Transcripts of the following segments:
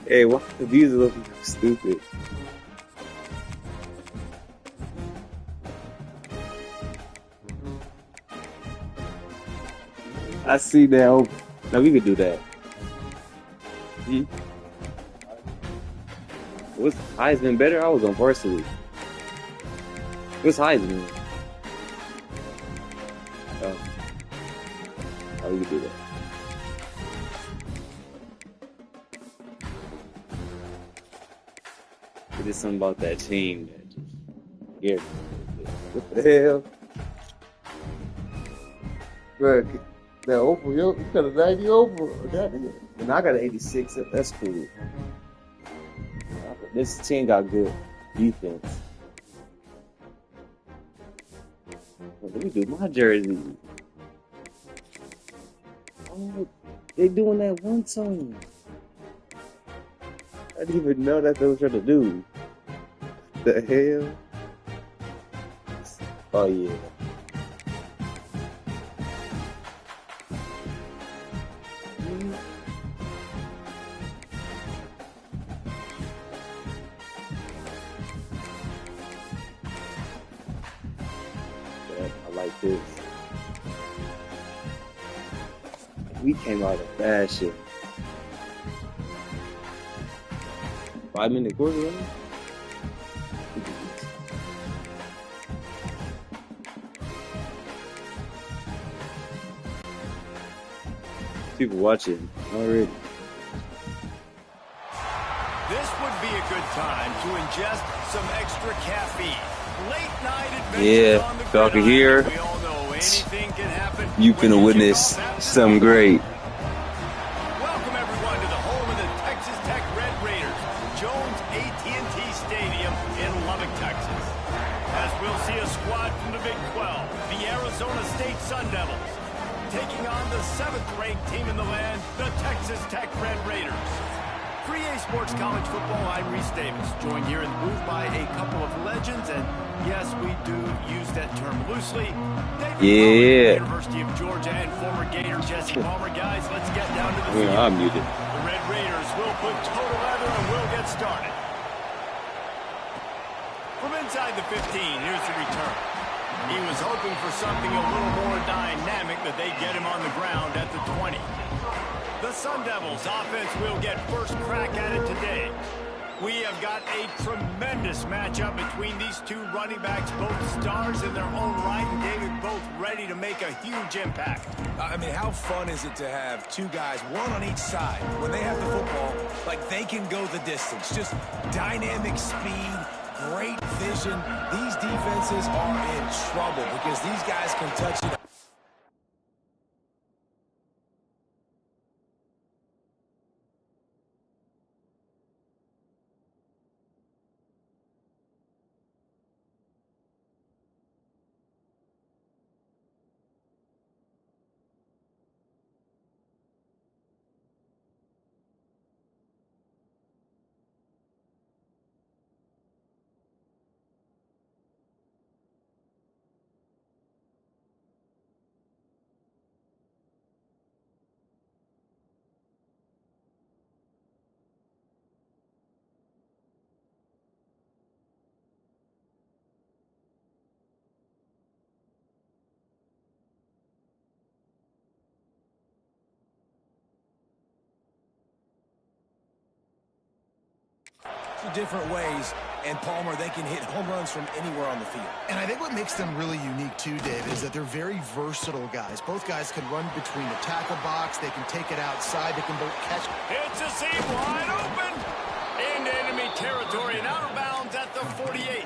Hey, why the views are looking stupid? I see now. Now we could do that. Hmm? Was Heisman better? I was on varsity. What's Heisman? Oh, we could do that. It is something about that team that just scared me. What the hell? Bro, that Oprah, yo, you got a 90 Oprah. That is. And I got an 86. That's cool. This team got good defense. Let me do my jersey. Oh, they doing that one song. I didn't even know that they were trying to do. The hell? Oh yeah. I like this. We came out of fashion. 5-minute quarter, right? People watching already. This would be a good time to ingest some extra caffeine. Late night adventures Yeah, on the y'all can hear. We all know anything can happen. You finna witness something great. Welcome everyone to the home of the Texas Tech Red Raiders, Jones AT&T Stadium in Lubbock, Texas. As we'll see a squad from the Big 12, the Arizona State Sun Devils, taking on the 7th-ranked team in the land, the Texas Tech Red Raiders. For EA Sports College Football, I'm Reese Davis, joined here in the booth by a couple of legends, and yes, we do use that term loosely. David Palmer, University of Georgia, and former Gator Jesse Palmer. Guys, let's get down to the field. I'm muted. The Red Raiders will put total leather and we'll get started. From inside the 15, here's the return. He was hoping for something a little more dynamic, that they'd get him on the ground at the 20. The Sun Devils offense will get first crack at it today. We have got a tremendous matchup between these two running backs, both stars in their own right, and David, both ready to make a huge impact. I mean, how fun is it to have two guys, one on each side, when they have the football, like they can go the distance. Just dynamic speed, great vision. These defenses are in trouble because these guys can touch it. of different ways, and Palmer, they can hit home runs from anywhere on the field. And I think what makes them really unique too, Dave, is that they're very versatile guys. Both guys can run between the tackle box. They can take it outside. They can both catch. It's a seam wide open. Into enemy territory and out of bounds at the 48.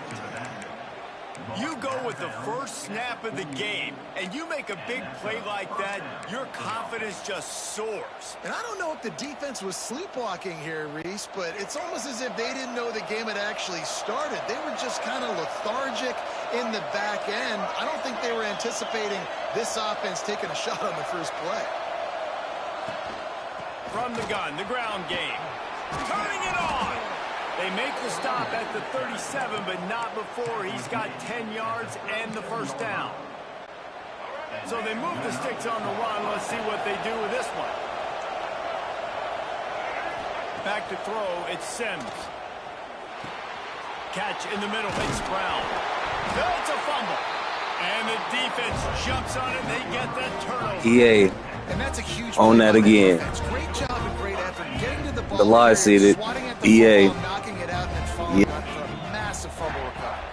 You go with the first snap of the game, and you make a big play like that, your confidence just soars. And I don't know if the defense was sleepwalking here, Reese, but it's almost as if they didn't know the game had actually started. They were just kind of lethargic in the back end. I don't think they were anticipating this offense taking a shot on the first play. From the gun, the ground game. Turning it on. They make the stop at the 37, but not before he's got 10 yards and the first down. So they move the sticks on the run. Let's see what they do with this one. Back to throw, it's Sims. Catch in the middle, it's Brown. It's a fumble. And the defense jumps on it, they get that turnover. EA. And that's a huge on that again. Great job and great effort getting to the ball. The lie seated. EA. Knocking it out and following up for a massive fumble recovery.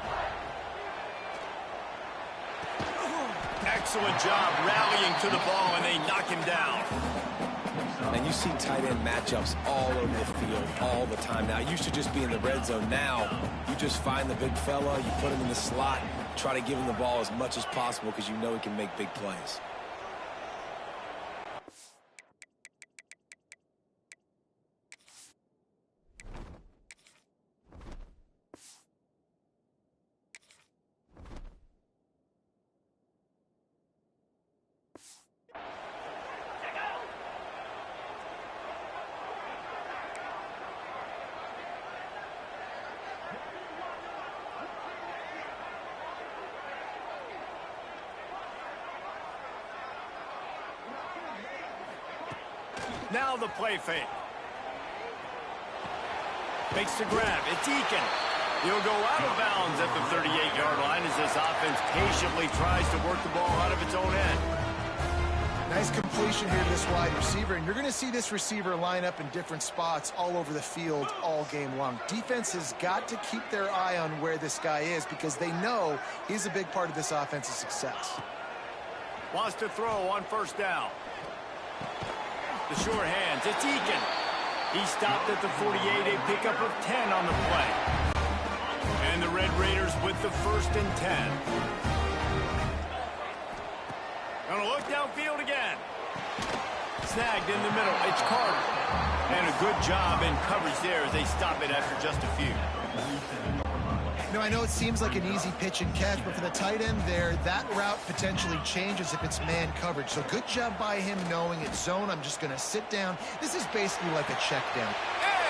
Excellent job rallying to the ball, and they knock him down. And you see tight end matchups all over the field all the time now. It used to just be in the red zone. Now you just find the big fella, you put him in the slot, try to give him the ball as much as possible because you know he can make big plays. Now the play fake. Makes the grab. It's Eakin. He'll go out of bounds at the 38-yard line as this offense patiently tries to work the ball out of its own end. Nice completion here to this wide receiver, and you're going to see this receiver line up in different spots all over the field all game long. Defense has got to keep their eye on where this guy is because they know he's a big part of this offense's success. Wants to throw on first down. The short hands, it's Eakin. He stopped at the 48, a pickup of 10 on the play. And the Red Raiders with the 1st and 10. Gonna look downfield again. Snagged in the middle, it's Carter. And a good job in coverage there as they stop it after just a few. You know, I know it seems like an easy pitch and catch, but for the tight end there, that route potentially changes if it's man coverage. So good job by him knowing it's zone. I'm just going to sit down. This is basically like a check down.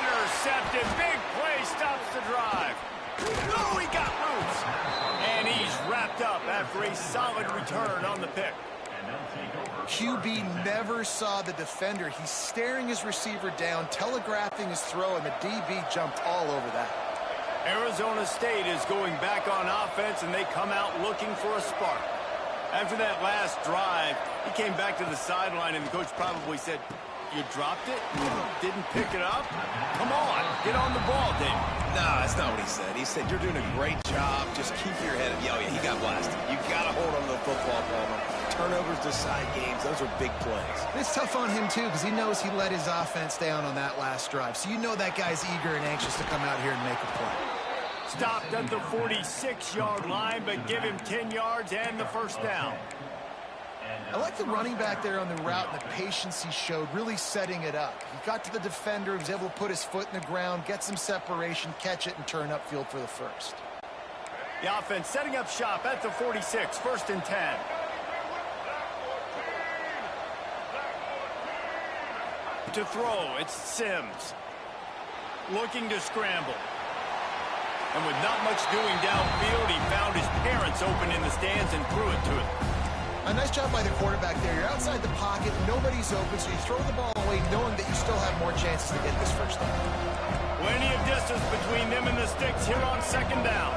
Intercepted. Big play stops the drive. Oh, he got loose. And he's wrapped up after a solid return on the pick. QB never saw the defender. He's staring his receiver down, telegraphing his throw, and the DB jumped all over that. Arizona State is going back on offense, and they come out looking for a spark. After that last drive, he came back to the sideline, and the coach probably said, "You dropped it? You didn't pick it up? Come on, get on the ball, Dave." No, that's not what he said. He said, "You're doing a great job. Just keep your head up." Oh, yeah, he got blasted. You got to hold on to the football, Palmer. Turnovers decide games. Those are big plays. It's tough on him, too, because he knows he let his offense down on that last drive. So you know that guy's eager and anxious to come out here and make a play. Stopped at the 46-yard line, but give him 10 yards and the first down. I like the running back there on the route and the patience he showed, really setting it up. He got to the defender, he was able to put his foot in the ground, get some separation, catch it, and turn upfield for the first. The offense setting up shop at the 46, 1st and 10. To throw, it's Sims. Looking to scramble. And with not much doing downfield, he found his parents open in the stands and threw it to him. A nice job by the quarterback there. You're outside the pocket, nobody's open, so you throw the ball away knowing that you still have more chances to get this first down. Plenty of distance between them and the sticks here on 2nd down.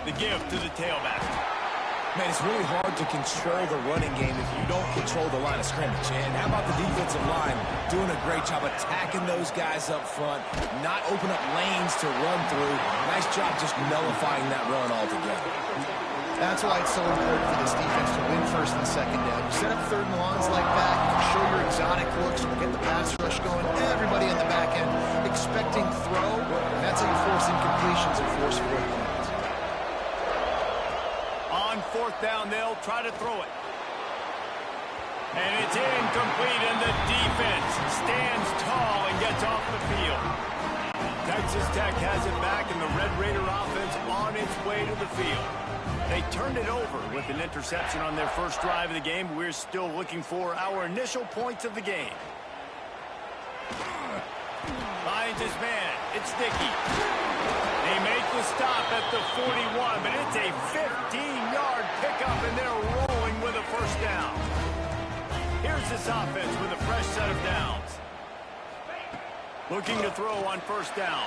The give to the tailback. Man, it's really hard to control the running game if you don't control the line of scrimmage. And how about the defensive line doing a great job attacking those guys up front, not open up lanes to run through. Nice job just nullifying that run altogether. That's why it's so important for this defense to win first and second down. You set up third and longs like that, you can show your exotic looks, we'll get the pass rush going, everybody in the back end expecting throw, and that's how you force incompletions and force fourth downs. On fourth down, they'll try to throw it. And it's incomplete, and the defense stands tall and gets off the field. Texas Tech has it back, and the Red Raider offense on its way to the field. They turned it over with an interception on their first drive of the game. We're still looking for our initial points of the game. Finds his man. It's Dickey. They make the stop at the 41, but it's a 15-yard pickup, and they're rolling with a first down. Here's this offense with a fresh set of downs. Looking to throw on first down.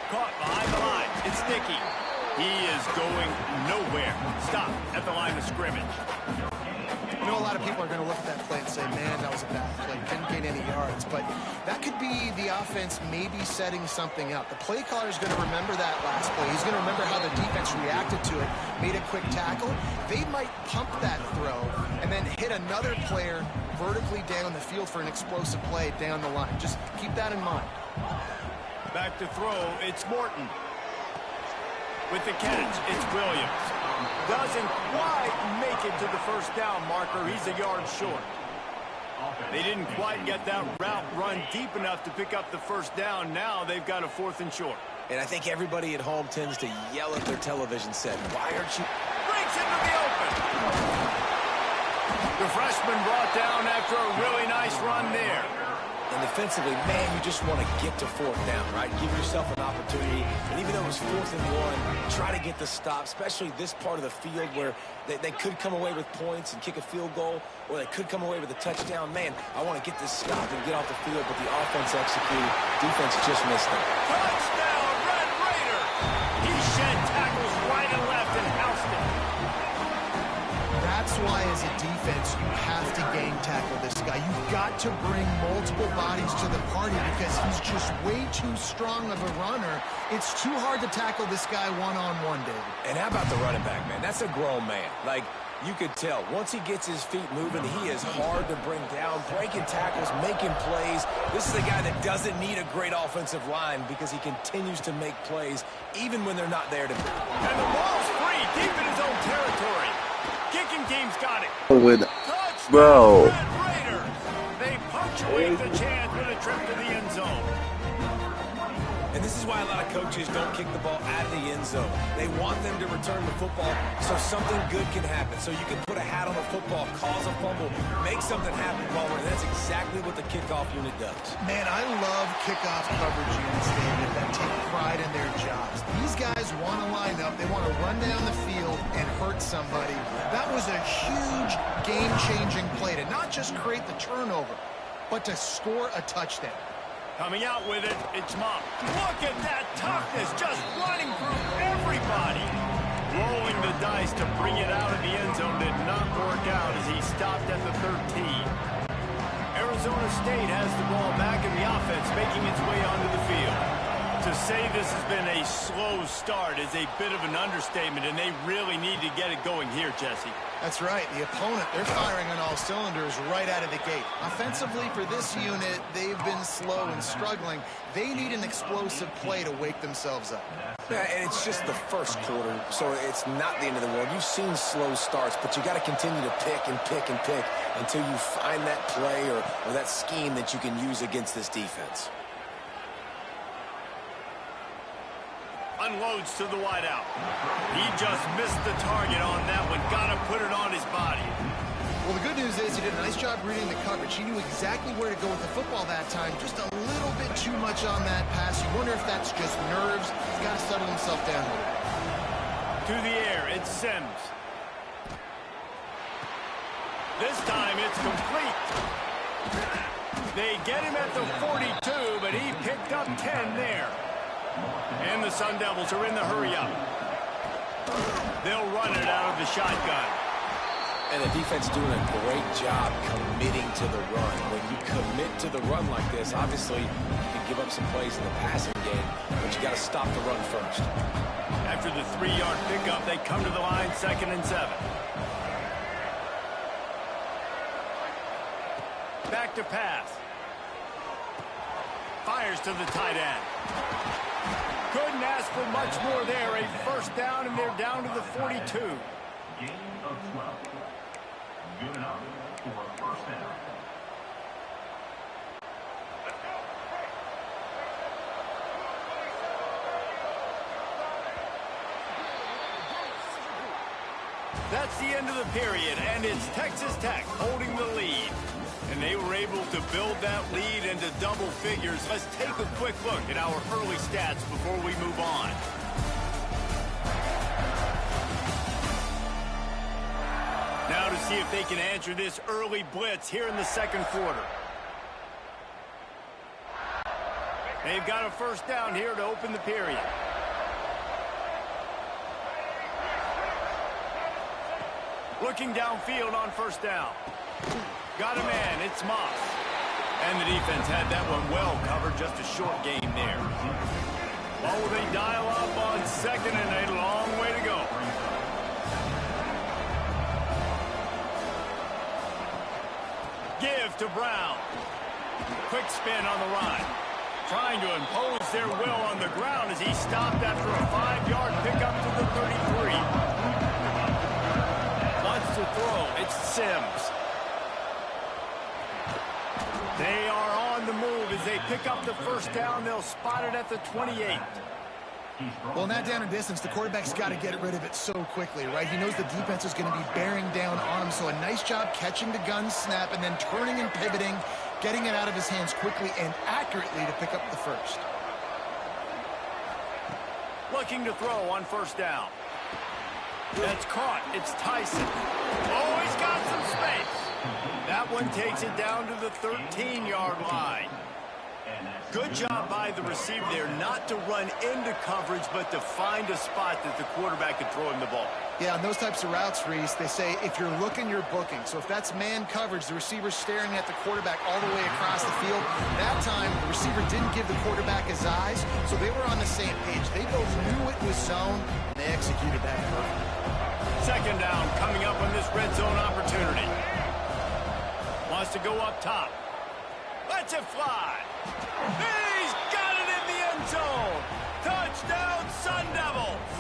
Caught behind the line. It's Dickey. He is going nowhere. Stop at the line of scrimmage. I know a lot of people are going to look at that play and say, man, that was a bad play. Didn't gain any yards. But that could be the offense maybe setting something up. The play caller is going to remember that last play. He's going to remember how the defense reacted to it, made a quick tackle. They might pump that throw and then hit another player vertically down the field for an explosive play down the line. Just keep that in mind. Back to throw. It's Morton. With the catch, it's Williams. Doesn't quite make it to the first down marker. He's a yard short. They didn't quite get that route run deep enough to pick up the first down. Now they've got a 4th and short. And I think everybody at home tends to yell at their television set, why aren't you... Breaks into the open. The freshman brought down after a really nice run there. And defensively, man, you just want to get to fourth down, right? Give yourself an opportunity. And even though it was 4th and 1, try to get the stop, especially this part of the field where they could come away with points and kick a field goal, or they could come away with a touchdown. Man, I want to get this stop and get off the field, but the offense executed. Defense just missed it. Touchdown, Red Raider! He shed tackles right and left and housed it. That's why, as a defense, you have to gang tackle this guy. You've got to bring multiple bodies to the party because he's just way too strong of a runner. It's too hard to tackle this guy one-on-one, David. And how about the running back, man? That's a grown man. Like, you could tell. Once he gets his feet moving, he is hard to bring down, breaking tackles, making plays. This is a guy that doesn't need a great offensive line because he continues to make plays even when they're not there to be. And the ball's free, deep in his own territory. Kicking team's got it. Touchdown, Bro. Red Raiders. They punctuate the chance with a trip to the end zone. And this is why a lot of coaches don't kick the ball out of the end zone. They want them to return the football so something good can happen. So you can put a hat on a football, cause a fumble, make something happen, Palmer. And that's exactly what the kickoff unit does. Man, I love kickoff coverage units, David, that take pride in their jobs. These guys want to line up. They want to run down the field and hurt somebody. That was a huge game-changing play to not just create the turnover, but to score a touchdown. Coming out with it, it's Mop. Look at that toughness, just running through everybody. Rolling the dice to bring it out of the end zone did not work out as he stopped at the 13. Arizona State has the ball back in the offense, making its way onto the field. To say this has been a slow start is a bit of an understatement, and they really need to get it going here, Jesse. That's right. The opponent, they're firing on all cylinders right out of the gate. Offensively for this unit, they've been slow and struggling. They need an explosive play to wake themselves up. Yeah, and it's just the first quarter, so it's not the end of the world. You've seen slow starts, but you got to continue to pick and pick and pick until you find that play or that scheme that you can use against this defense. Unloads to the wideout. He just missed the target on that one. Got to put it on his body. Well, the good news is he did a nice job reading the coverage. He knew exactly where to go with the football that time. Just a little bit too much on that pass. You wonder if that's just nerves. He's got to settle himself down a little. To the air, it's Sims. This time it's complete. They get him at the 42, but he picked up 10 there. And the Sun Devils are in the hurry-up. They'll run it out of the shotgun. And the defense doing a great job committing to the run. When you commit to the run like this, obviously you can give up some plays in the passing game, but you got to stop the run first. After the 3-yard pickup, they come to the line, 2nd and 7. Back to pass. Fires to the tight end. Couldn't ask for much more there. A first down, and they're down to the 42. Gain of 12. Good enough for a first down. That's the end of the period, and it's Texas Tech holding the lead. And they were able to build that lead into double figures. Let's take a quick look at our early stats before we move on. Now to see if they can answer this early blitz here in the 2nd quarter. They've got a first down here to open the period. Looking downfield on first down. Got a man, it's Moss. And the defense had that one well covered, just a short game there. Oh, they dial up on 2nd and a long way to go. Give to Brown. Quick spin on the run. Trying to impose their will on the ground as he stopped after a 5-yard pickup to the 33. Wants to throw. It's Sims. They are on the move as they pick up the first down. They'll spot it at the 28. Well, in that down and distance, the quarterback's got to get rid of it so quickly, right? He knows the defense is going to be bearing down on him, so a nice job catching the gun snap and then turning and pivoting, getting it out of his hands quickly and accurately to pick up the first. Looking to throw on first down. That's caught. It's Tyson. Oh, he's got some space. That one takes it down to the 13-yard line. Good job by the receiver there not to run into coverage, but to find a spot that the quarterback could throw him the ball. Yeah, on those types of routes, Reese, they say if you're looking, you're booking. So if that's man coverage, the receiver's staring at the quarterback all the way across the field. That time, the receiver didn't give the quarterback his eyes, so they were on the same page. They both knew it was zone, and they executed that perfectly. 2nd down coming up on this red zone opportunity. Wants to go up top. Lets it fly. He's got it in the end zone. Touchdown, Sun Devils.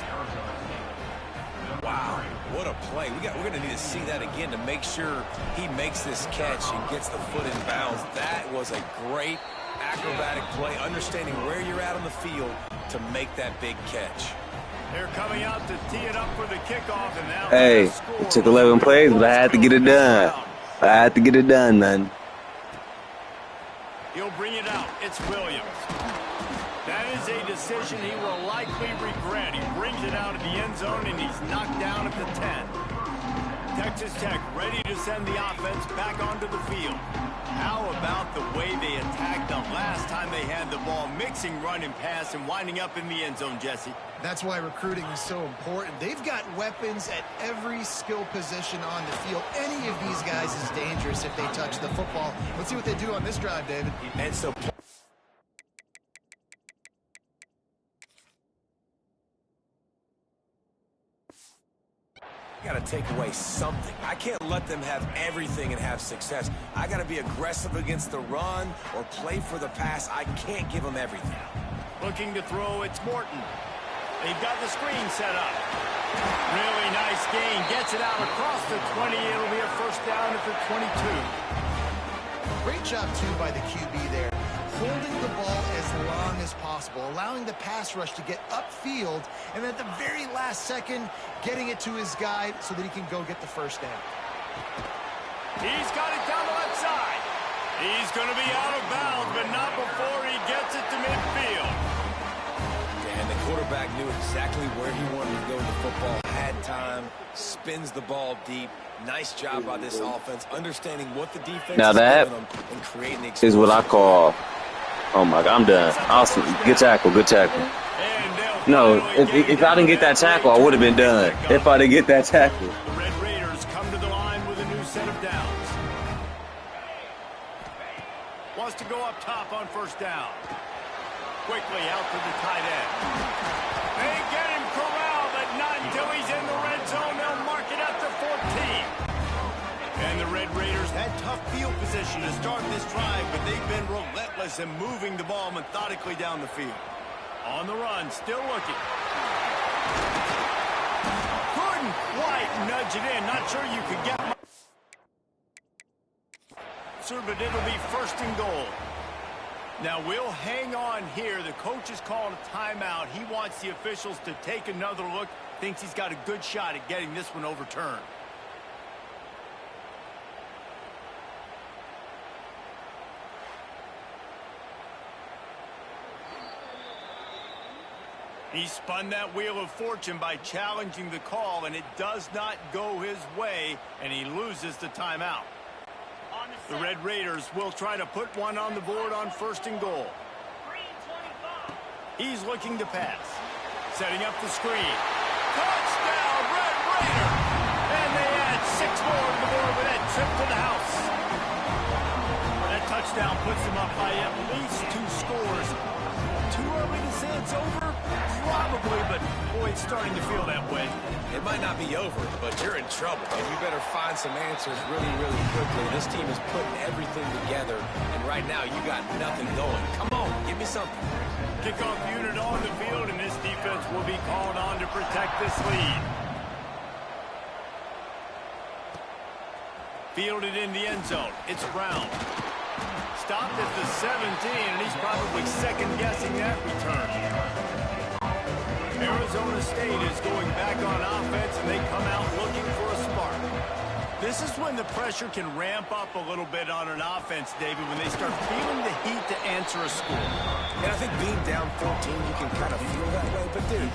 Wow, what a play. We're going to need to see that again to make sure he makes this catch and gets the foot in bounds. That was a great acrobatic play, understanding where you're at on the field to make that big catch. They're coming out to tee it up for the kickoff, and now Hey, it took 11 plays, but I had to get it done. I had to get it done, man. He'll bring it out. It's Williams. That is a decision he will likely regret. He brings it out of the end zone, and he's knocked down at the 10. Texas Tech ready to send the offense back onto the field. How about the way they attacked the last time they had the ball, mixing run and pass and winding up in the end zone, Jesse? That's why recruiting is so important. They've got weapons at every skill position on the field. Any of these guys is dangerous if they touch the football. Let's see what they do on this drive, David. And so got to take away something. I can't let them have everything and have success. I got to be aggressive against the run or play for the pass. I can't give them everything. Looking to throw, it's Morton. They've got the screen set up. Really nice gain. Gets it out across the 20. It'll be a first down at the 22. Great job, too, by the QB there. Holding the ball as long as possible, allowing the pass rush to get upfield, and at the very last second, getting it to his guy so that he can go get the first down. He's got it down the left side. He's going to be out of bounds, but not before he gets it to midfield. And the quarterback knew exactly where he wanted to go with the football, had time, spins the ball deep. Nice job by this offense, understanding what the defense Now is that giving them and creating the is what I call, oh my God, I'm done. Awesome. Good tackle, good tackle. No, if I didn't get that tackle, I would have been done. If I didn't get that tackle. The Red Raiders come to the line to go up top on first down. Quickly out to the tight end. They get him corralled, but not until he's in the red zone. They'll mark it up to 14. And the Red Raiders had tough field position to start this drive, but they've been relentless in moving the ball methodically down the field. On the run, still looking. Couldn't quite nudge it in. Not sure you could get much, but it'll be first and goal. Now we'll hang on here. The coach is calling a timeout. He wants the officials to take another look. Thinks he's got a good shot at getting this one overturned. He spun that wheel of fortune by challenging the call, and it does not go his way, and he loses the timeout. The Red Raiders will try to put one on the board on first and goal. He's looking to pass. Setting up the screen. Touchdown, Red Raider! And they add 6 more to the board with that trip to the house. That touchdown puts them up by at least 2 scores. Too early to say it's over? Probably, but boy, it's starting to feel that way. It might not be over, but you're in trouble, and you better find some answers really, really quickly. This team is putting everything together, and right now you got nothing going. Come on, give me something. Kickoff unit on the field, and this defense will be called on to protect this lead. Fielded in the end zone. It's Brown. Stopped at the 17, and he's probably second-guessing that return. Arizona State is going back on offense, and they come out looking for a spark. This is when the pressure can ramp up a little bit on an offense, David, when they start feeling the heat to answer a score. And I think being down 14, you can kind of feel that way. But, dude,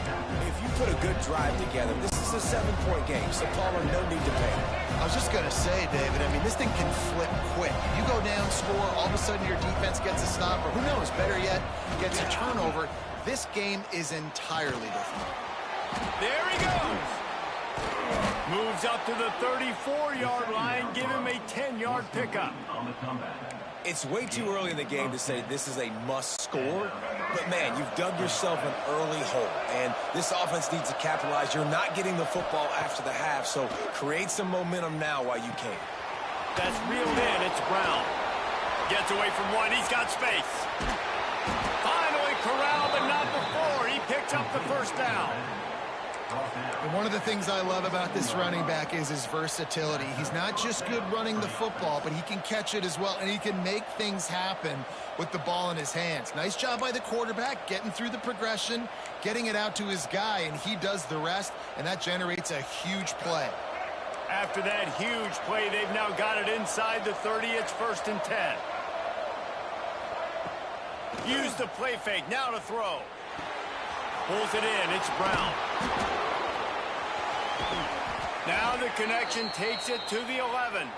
if you put a good drive together, this is a 7-point game, so Paula, no need to panic. I was just going to say, David, I mean, this thing can flip quick. You go down, score, all of a sudden your defense gets a stop, or who knows, better yet, gets a turnover. This game is entirely different. There he goes. Moves up to the 34-yard line. Give him a 10-yard pickup. On the comeback. It's way too early in the game to say this is a must score, but man, you've dug yourself an early hole, and this offense needs to capitalize. You're not getting the football after the half, so create some momentum now while you can. That's reeled in. It's Brown. Gets away from one. He's got space. Finally corralled, but not before. He picks up the first down. And one of the things I love about this running back is his versatility. He's not just good running the football, but he can catch it as well, and he can make things happen with the ball in his hands. Nice job by the quarterback, getting through the progression, getting it out to his guy, and he does the rest, and that generates a huge play. After that huge play, they've now got it inside the 30. It's 1st and 10. Use the play fake. Now to throw. Pulls it in. It's Brown. Now the connection takes it to the 11.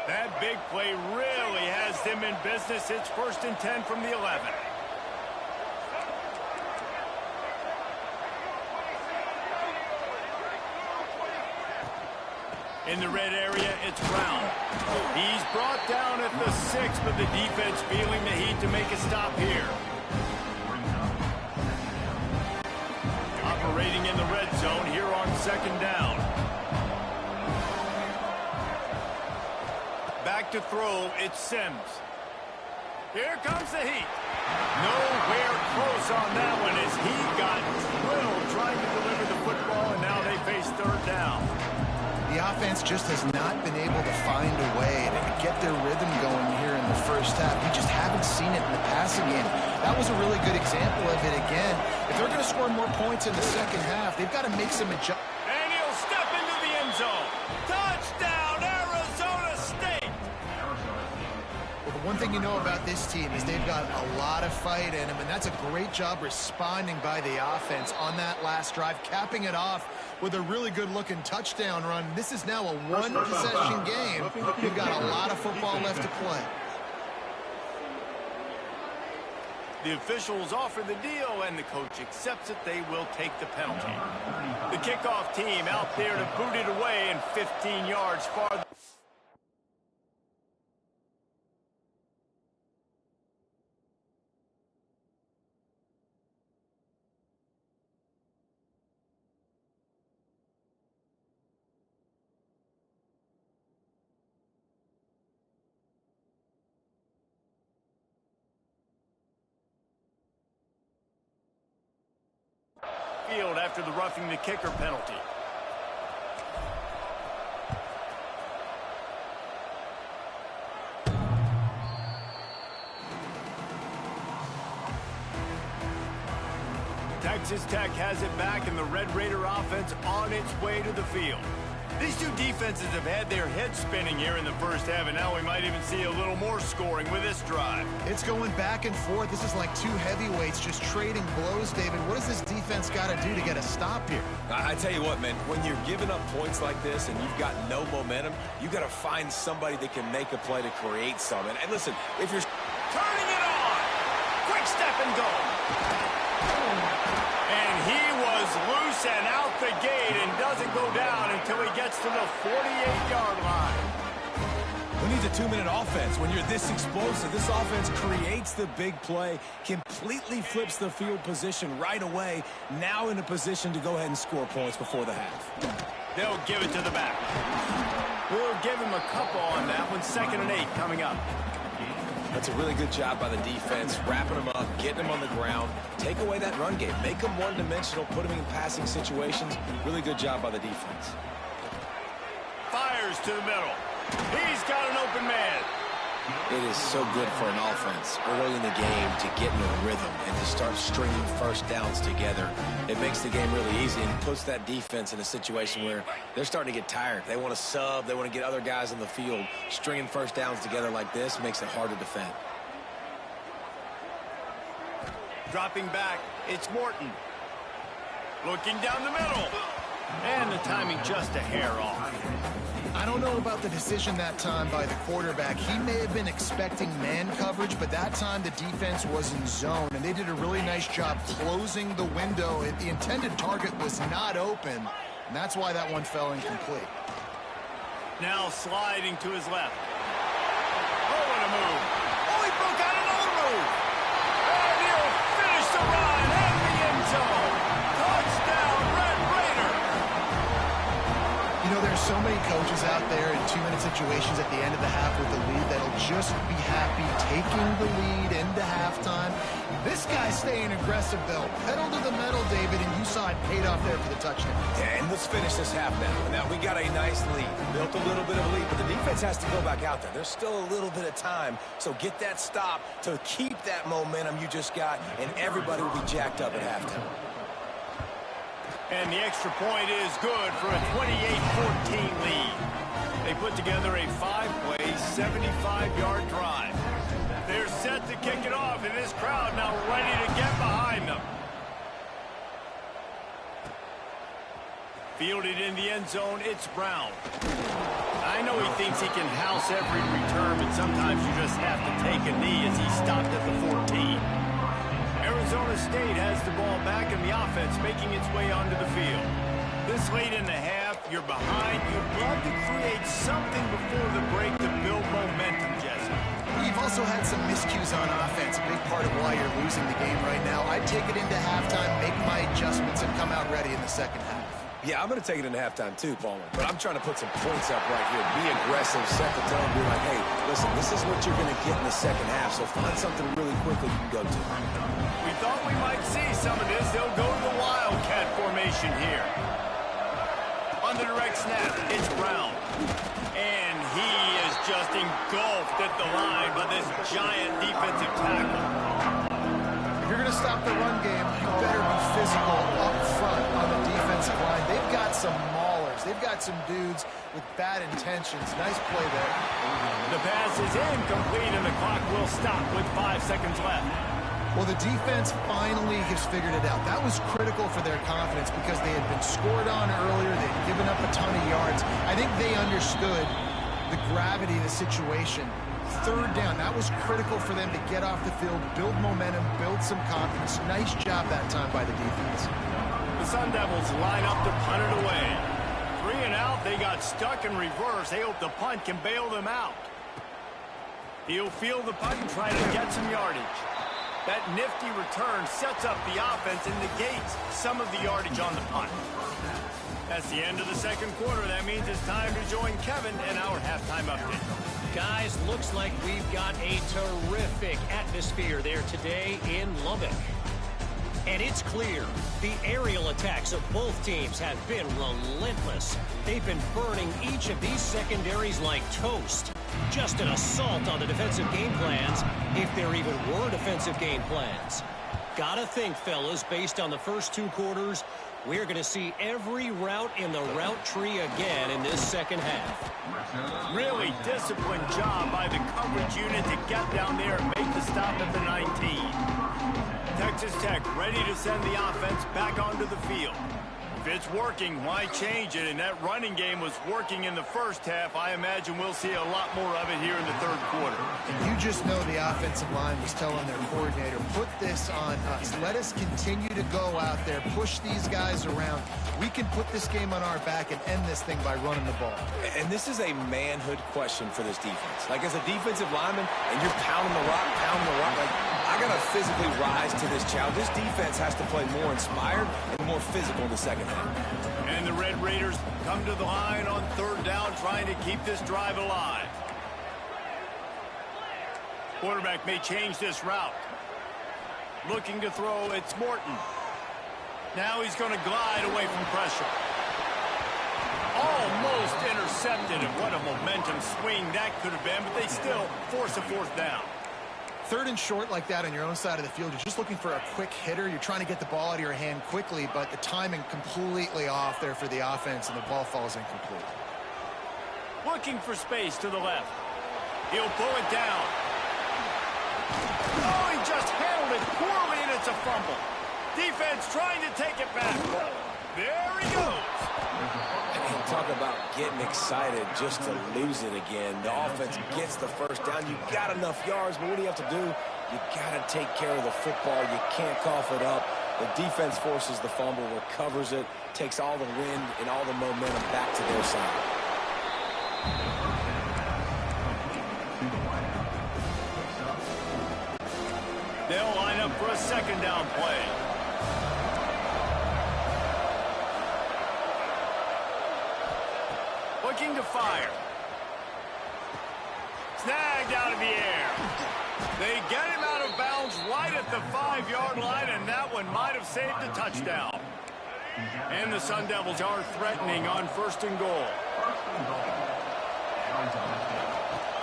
That big play really has them in business. It's 1st and 10 from the 11. In the red area, it's Brown. He's brought down at the 6, but the defense feeling the heat to make a stop here. Operating in the red zone here on 2nd down. Back to throw, it's Sims. Here comes the heat. Nowhere close on that one as he got drilled trying to deliver the football, and now they face 3rd down. The offense just has not been able to find a way to get their rhythm going here in the first half. We just haven't seen it in the passing game. That was a really good example of it again. If they're going to score more points in the second half, they've got to make some adjustments. And he'll step into the end zone. Touchdown, Arizona State! Well, the one thing you know about this team is they've got a lot of fight in them, and that's a great job responding by the offense on that last drive, capping it off with a really good-looking touchdown run. This is now a one-possession game. We've got a lot of football left to play. The officials offer the deal, and the coach accepts it. They will take the penalty. The kickoff team out there to boot it away and 15 yards farther. Field after the roughing the kicker penalty. Texas Tech has it back, and the Red Raider offense on its way to the field. These two defenses have had their heads spinning here in the first half, and now we might even see a little more scoring with this drive. It's going back and forth. This is like two heavyweights just trading blows, David. What does this defense got to do to get a stop here? I tell you what, man, when you're giving up points like this and you've got no momentum, you got to find somebody that can make a play to create some. And listen, if you're Turning it on! Quick step and go! And he was loose and out the gate and doesn't go down until he gets to the 48-yard line. Who needs a 2-minute offense? When you're this explosive, this offense creates the big play, completely flips the field position right away, now in a position to go ahead and score points before the half. They'll give it to the back. We'll give him a couple on that one. 2nd and 8 coming up. That's a really good job by the defense, wrapping them up, getting them on the ground. Take away that run game. Make them one-dimensional, put them in passing situations. Really good job by the defense. Fires to the middle. He's got an open man. It is so good for an offense early in the game to get in a rhythm and to start stringing first downs together. It makes the game really easy and puts that defense in a situation where they're starting to get tired. They want to sub. They want to get other guys on the field. Stringing first downs together like this makes it hard to defend. Dropping back, it's Morton. Looking down the middle. And the timing just a hair off. I don't know about the decision that time by the quarterback. He may have been expecting man coverage, but that time the defense was in zone, and they did a really nice job closing the window. The intended target was not open, and that's why that one fell incomplete. Now sliding to his left. Oh, what a move. Oh, he broke out another move. And he'll finish the run and the end zone. Touchdown, Red Raider. You know, there's so many coaches out there in 2-minute situations at the end of the half with the lead that'll just be happy taking the lead into halftime. This guy's staying aggressive, though. Pedal to the metal, David, and you saw it paid off there for the touchdown. And let's finish this half now. Now, we got a nice lead. Built a little bit of a lead, but the defense has to go back out there. There's still a little bit of time, so get that stop to keep that momentum you just got, and everybody will be jacked up at halftime. And the extra point is good for a 28-14 lead. They put together a 5-play, 75-yard drive. They're set to kick it off, and this crowd now ready to get behind them. Fielded in the end zone, it's Brown. I know he thinks he can house every return, but sometimes you just have to take a knee as he stopped at the 14. Arizona State has the ball back in the offense, making its way onto the field. This late in the half, you're behind. You'd love to create something before the break to build momentum, Jesse. You've also had some miscues on offense, a big part of why you're losing the game right now. I'd take it into halftime, make my adjustments, and come out ready in the second half. Yeah, I'm going to take it into halftime too, Palmer. But I'm trying to put some points up right here. Be aggressive, set the tone, be like, hey, listen, this is what you're going to get in the second half, so find something really quickly you can go to. We thought we might see some of this. They'll go to the Wildcat formation here. On the direct snap, it's Brown. And he is just engulfed at the line by this giant defensive tackle. If you're going to stop the run game, you better be physical up front on the defensive line. They've got some maulers. They've got some dudes with bad intentions. Nice play there. The pass is incomplete, and the clock will stop with 5 seconds left. Well, the defense finally has figured it out. That was critical for their confidence because they had been scored on earlier. They had given up a ton of yards. I think they understood the gravity of the situation. third down. That was critical for them to get off the field, build momentum, build some confidence. Nice job that time by the defense. The Sun Devils line up to punt it away. 3 and out, they got stuck in reverse. They hope the punt can bail them out. He'll field the punt and try to get some yardage. That nifty return sets up the offense and negates some of the yardage on the punt. That's the end of the second quarter. That means it's time to join Kevin in our halftime update. Guys, looks like we've got a terrific atmosphere there today in Lubbock. And it's clear the aerial attacks of both teams have been relentless. They've been burning each of these secondaries like toast. Just an assault on the defensive game plans, if there even were defensive game plans. Gotta think, fellas, based on the first 2 quarters, we're going to see every route in the route tree again in this second half. Really disciplined job by the coverage unit to get down there and make the stop at the 19. Texas Tech ready to send the offense back onto the field. If it's working, why change it? And that running game was working in the first half. I imagine we'll see a lot more of it here in the third quarter. And you just know the offensive line was telling their coordinator, put this on us. Let us continue to go out there, push these guys around. We can put this game on our back and end this thing by running the ball. And this is a manhood question for this defense. Like, as a defensive lineman, and you're pounding the rock, like, I got to physically rise to this challenge. This defense has to play more inspired and more physical in the second half. And the Red Raiders come to the line on third down, trying to keep this drive alive. Quarterback may change this route. Looking to throw, it's Morton. Now he's going to glide away from pressure. Almost intercepted, and what a momentum swing that could have been, but they still force a fourth down. Third and short like that on your own side of the field, you're just looking for a quick hitter. You're trying to get the ball out of your hand quickly, but the timing completely off there for the offense, and the ball falls incomplete. Looking for space to the left. He'll pull it down. Oh, he just handled it poorly, and it's a fumble. Defense trying to take it back. There he goes. And talk about getting excited just to lose it again. The offense gets the first down. You got enough yards, but what do you have to do? You got to take care of the football. You can't cough it up. The defense forces the fumble, recovers it, takes all the wind and all the momentum back to their side. They'll line up for a second down play. Looking to fire. Snagged out of the air. They get him out of bounds right at the 5-yard line, and that one might have saved a touchdown. And the Sun Devils are threatening on first and goal.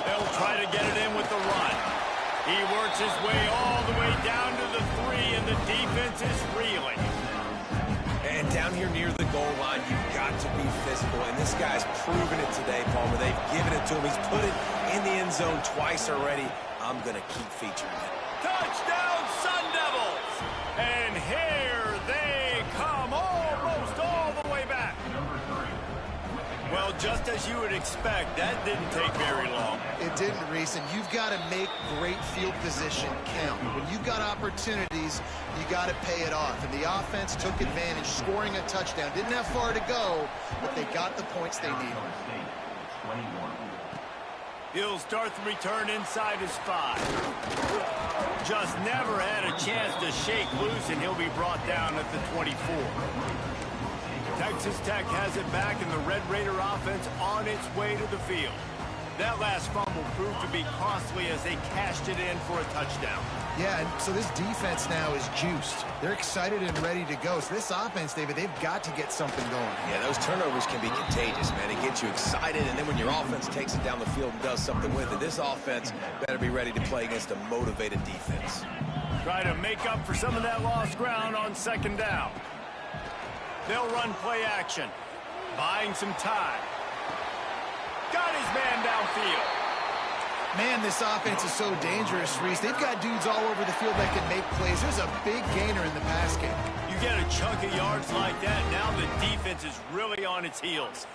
They'll try to get it in with the run. He works his way all the way down to the 3, and the defense is reeling. And down here near the goal line, you've got to be physical. And this guy's proven it today, Palmer. They've given it to him. He's put it in the end zone twice already. I'm going to keep featuring it. Touchdown, Sun Devils! And here they come, almost all the way back. Well, just as you would expect, that didn't take very long. It didn't, Reese, and you've got to make great field position count. When you've got opportunities, you got to pay it off. And the offense took advantage, scoring a touchdown. Didn't have far to go, but they got the points they needed. He'll start the return inside his 5. Just never had a chance to shake loose, and he'll be brought down at the 24. Texas Tech has it back, and the Red Raider offense on its way to the field. That last fumble proved to be costly as they cashed it in for a touchdown. Yeah, and so this defense now is juiced. They're excited and ready to go. So this offense, David, they've got to get something going. Yeah, those turnovers can be contagious, man. It gets you excited, and then when your offense takes it down the field and does something with it, this offense better be ready to play against a motivated defense. Try to make up for some of that lost ground on second down. They'll run play action, buying some time. Got his man downfield. Man, this offense is so dangerous, Reese. They've got dudes all over the field that can make plays. There's a big gainer in the pass game. You get a chunk of yards like that, now the defense is really on its heels.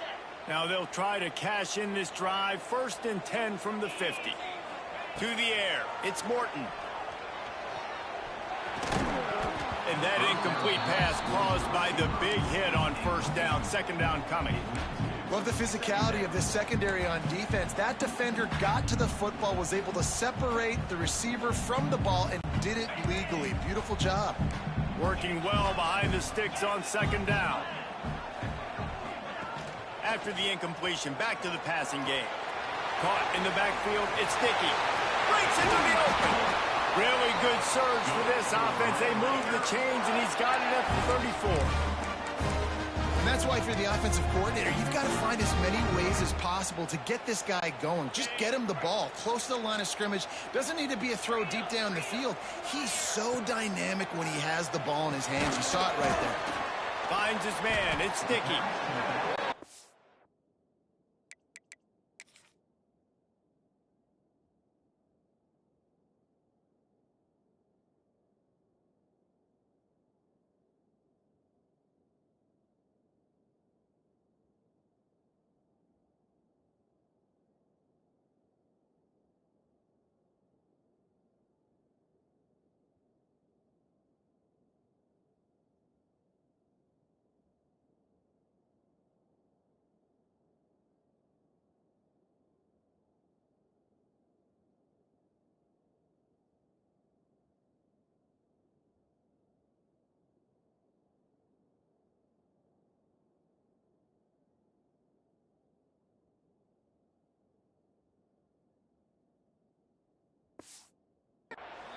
Now they'll try to cash in this drive, 1st and 10 from the 50. To the air, it's Morton. And that incomplete pass caused by the big hit on first down. Second down coming. Love the physicality of this secondary on defense. That defender got to the football, was able to separate the receiver from the ball, and did it legally. Beautiful job. Working well behind the sticks on second down. After the incompletion, back to the passing game. Caught in the backfield, it's Dickey. Breaks into the open. Really good surge for this offense. They move the chains, and he's got it up to 34. And that's why if you're the offensive coordinator, you've got to find as many ways as possible to get this guy going. Just get him the ball close to the line of scrimmage. Doesn't need to be a throw deep down the field. He's so dynamic when he has the ball in his hands. You saw it right there. Finds his man. It's Dickey.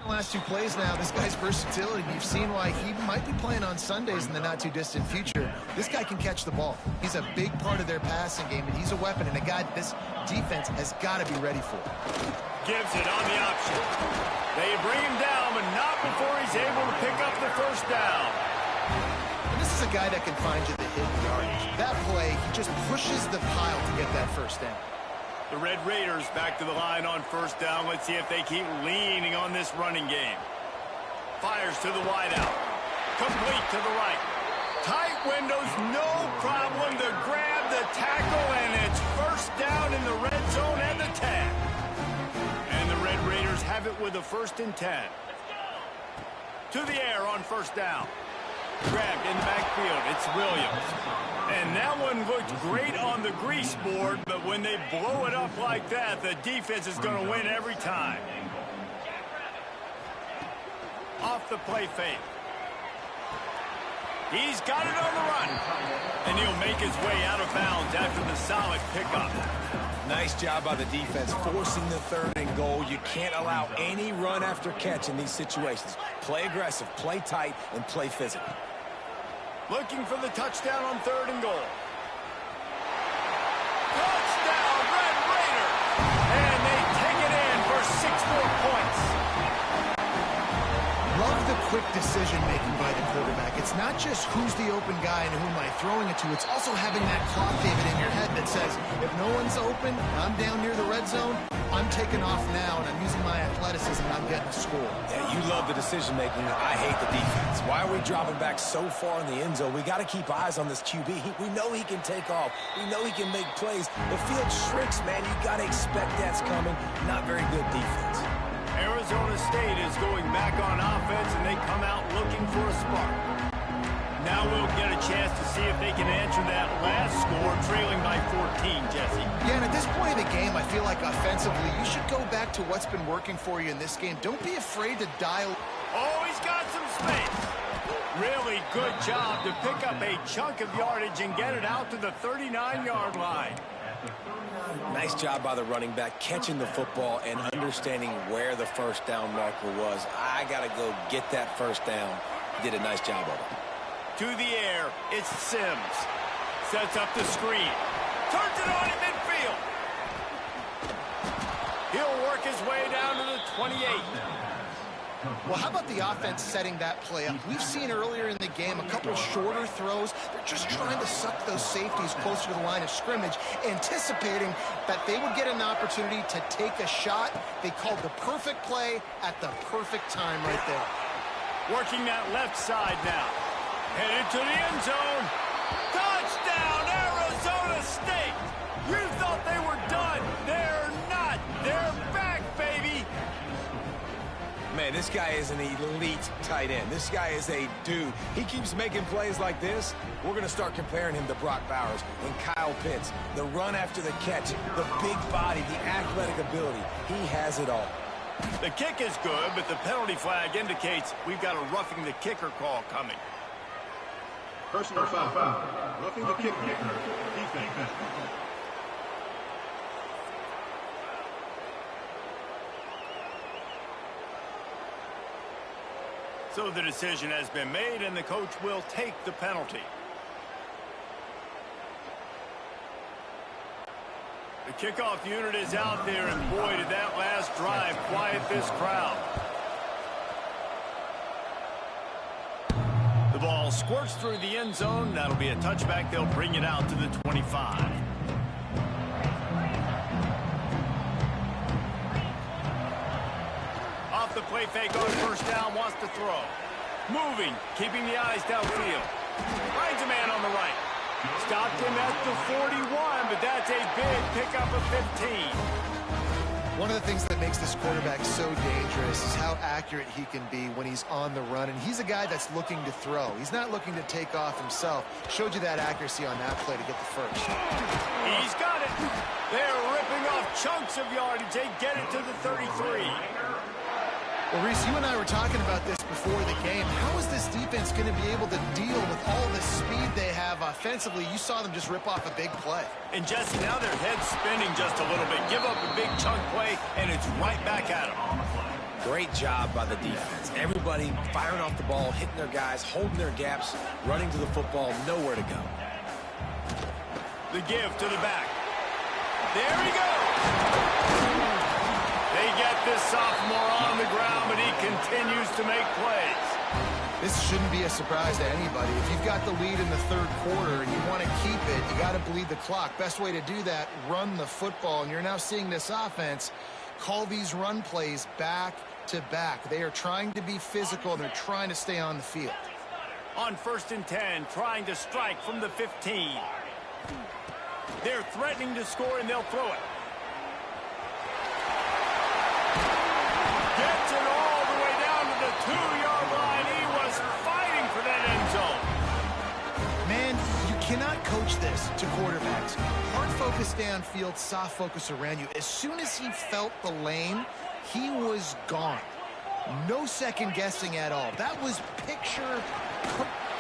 Last two plays now, this guy's versatility. You've seen why he might be playing on Sundays in the not-too-distant future. This guy can catch the ball. He's a big part of their passing game, and he's a weapon, and a guy this defense has got to be ready for. Gives it on the option. They bring him down, but not before he's able to pick up the first down. And this is a guy that can find you the hidden yardage. That play, he just pushes the pile to get that first down. The Red Raiders back to the line on first down. Let's see if they keep leaning on this running game. Fires to the wideout. Complete to the right. Tight windows, no problem to grab the tackle, and it's first down in the red zone at the 10. And the Red Raiders have it with a 1st and 10. To the air on first down. Grabbed in the backfield. It's Williams. And that one looked great on the grease board, but when they blow it up like that, the defense is going to win every time. Off the play fake. He's got it on the run. And he'll make his way out of bounds after the solid pickup. Nice job by the defense, forcing the 3rd and goal. You can't allow any run after catch in these situations. Play aggressive, play tight, and play physical. Looking for the touchdown on 3rd and goal. Touchdown, Red Raiders! And they take it in for 6 more points. Love the quick decision-making by the quarterback. It's not just who's the open guy and who am I throwing it to. It's also having that clock, David, in your head that says, if no one's open, I'm down near the red zone, I'm taking off now, and I'm using my athleticism, and I'm getting a score. Yeah, you love the decision-making. I hate the defense. Why are we dropping back so far in the end zone? We got to keep eyes on this QB. We know he can take off. We know he can make plays. The field shrinks, man. You got to expect that's coming. Not very good defense. Arizona State is going back on offense, and they come out looking for a spark. Now we'll get a chance to see if they can answer that last score, trailing by 14, Jesse. Yeah, and at this point in the game, I feel like offensively, you should go back to what's been working for you in this game. Don't be afraid to dial. Oh, he's got some space. Really good job to pick up a chunk of yardage and get it out to the 39-yard line. Nice job by the running back, catching the football and understanding where the first down marker was. I got to go get that first down. Did a nice job of it. To the air, it's Sims. Sets up the screen. Turns it on in midfield. He'll work his way down to the 28. Well, how about the offense setting that play up? We've seen earlier in the game a couple shorter throws. They're just trying to suck those safeties closer to the line of scrimmage, anticipating that they would get an opportunity to take a shot. They called the perfect play at the perfect time right there. Working that left side now. Headed to the end zone. Touchdown, Arizona State! You thought they were done. They're not. They're back, baby. Man, this guy is an elite tight end. This guy is a dude. He keeps making plays like this. We're going to start comparing him to Brock Bowers and Kyle Pitts. The run after the catch, the big body, the athletic ability. He has it all. The kick is good, but the penalty flag indicates we've got a roughing the kicker call coming. Personal foul. Roughing the kicker. Defense. So the decision has been made, and the coach will take the penalty. The kickoff unit is out there, and boy, did that last drive quiet this crowd. The ball squirts through the end zone. That'll be a touchback. They'll bring it out to the 25. Off the play fake on first down, wants to throw. Moving, keeping the eyes downfield. Finds a man on the right. Stopped him at the 41, but that's a big pickup of 15. One of the things that makes this quarterback so dangerous is how accurate he can be when he's on the run. And he's a guy that's looking to throw. He's not looking to take off himself. Showed you that accuracy on that play to get the first. He's got it. They're ripping off chunks of yardage. They get it to the 33. Well, Reese, you and I were talking about this before the game. How is this defense going to be able to deal with all the speed they have offensively? You saw them just rip off a big play. And Jesse, now their head's spinning just a little bit. Give up a big chunk play, and it's right back at them. Great job by the defense. Everybody firing off the ball, hitting their guys, holding their gaps, running to the football, nowhere to go. The give to the back. There he goes. They get this sophomore on the ground, but he continues to make plays. This shouldn't be a surprise to anybody. If you've got the lead in the third quarter and you want to keep it, you got to bleed the clock. Best way to do that, run the football. And you're now seeing this offense call these run plays back to back. They are trying to be physical, and they're trying to stay on the field. On 1st and 10, trying to strike from the 15. They're threatening to score, and they'll throw it. Gets it all the way down to the 2-yard line. He was fighting for that end zone. Man, you cannot coach this to quarterbacks. Hard focus downfield, soft focus around you. As soon as he felt the lane, he was gone. No second guessing at all. That was picture.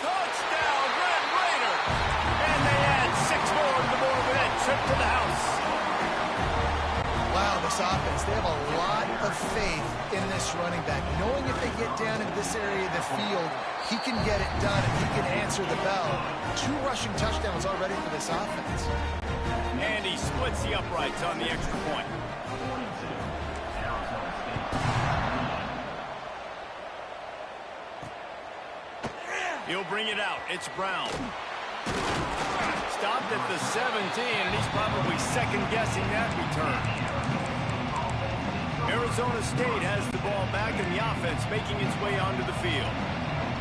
Touchdown, Red Raider. And they add 6 more to the board with that trip to the house. Wow, this offense, they have a lot of faith in this running back. Knowing if they get down in this area of the field, he can get it done and he can answer the bell. 2 rushing touchdowns already for this offense. And he splits the uprights on the extra point. He'll bring it out. It's Brown. Stopped at the 17, and he's probably second-guessing that return. Arizona State has the ball back, and the offense making its way onto the field.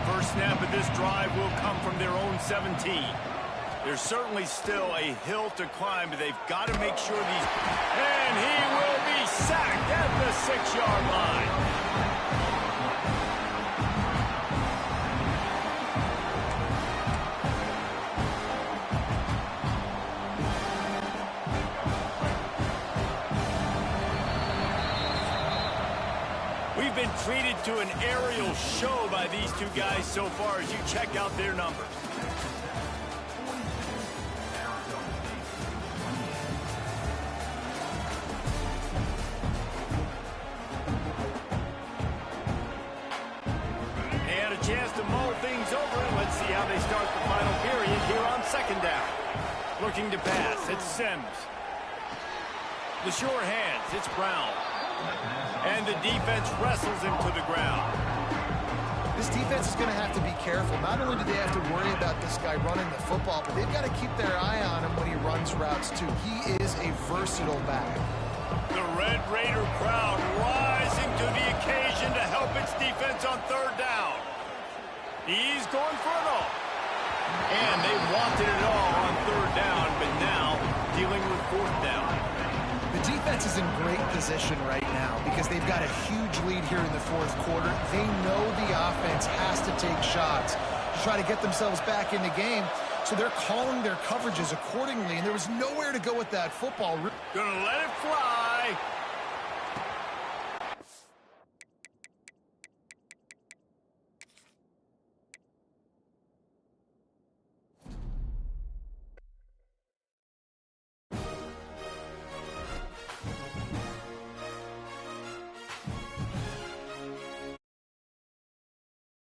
First snap of this drive will come from their own 17. There's certainly still a hill to climb, but they've got to make sure these... And he will be sacked at the 6-yard line. We've been treated to an aerial show by these two guys so far as you check out their numbers. And a chance to mull things over. Let's see how they start the final period here on 2nd down. Looking to pass, it's Sims. The sure hands, it's Brown. And the defense wrestles him to the ground. This defense is going to have to be careful. Not only do they have to worry about this guy running the football, but they've got to keep their eye on him when he runs routes too. He is a versatile back. The Red Raider crowd rising to the occasion to help its defense on 3rd down. He's going for it all. And they wanted it all on 3rd down, but now dealing with 4th down. The defense is in great position right now because they've got a huge lead here in the fourth quarter. They know the offense has to take shots to try to get themselves back in the game. So they're calling their coverages accordingly, and there was nowhere to go with that football. Gonna let it fly.